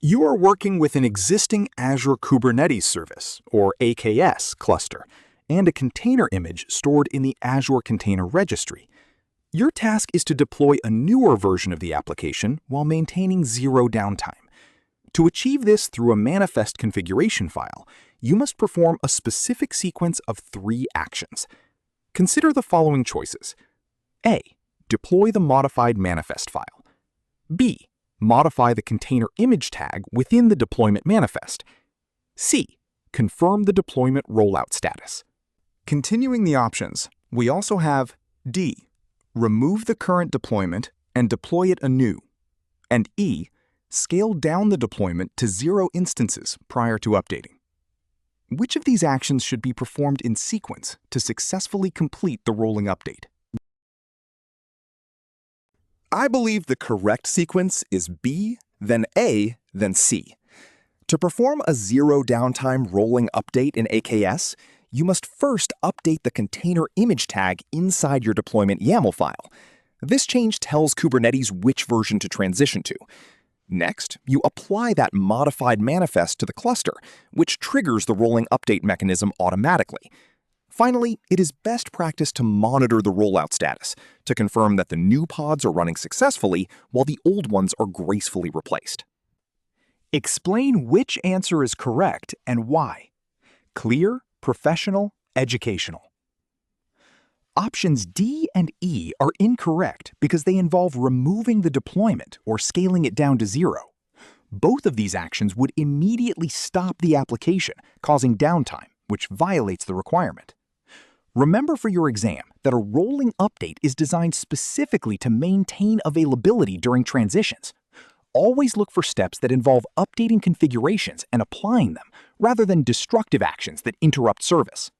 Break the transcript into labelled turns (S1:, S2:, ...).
S1: You are working with an existing Azure Kubernetes Service, or AKS, cluster, and a container image stored in the Azure Container Registry. Your task is to deploy a newer version of the application while maintaining zero downtime. To achieve this through a manifest configuration file, you must perform a specific sequence of 3 actions. Consider the following choices. A. Deploy the modified manifest file. B. Modify the container image tag within the deployment manifest. C. Confirm the deployment rollout status. Continuing the options, we also have D. Remove the current deployment and deploy it anew. And E. Scale down the deployment to 0 instances prior to updating. Which of these actions should be performed in sequence to successfully complete the rolling update?
S2: I believe the correct sequence is B, then A, then C. To perform a zero downtime rolling update in AKS, you must first update the container image tag inside your deployment YAML file. This change tells Kubernetes which version to transition to. Next, you apply that modified manifest to the cluster, which triggers the rolling update mechanism automatically. Finally, it is best practice to monitor the rollout status to confirm that the new pods are running successfully while the old ones are gracefully replaced.
S1: Explain which answer is correct and why. Clear, professional, educational. Options D and E are incorrect because they involve removing the deployment or scaling it down to 0. Both of these actions would immediately stop the application, causing downtime, which violates the requirement. Remember for your exam that a rolling update is designed specifically to maintain availability during transitions. Always look for steps that involve updating configurations and applying them, rather than destructive actions that interrupt service.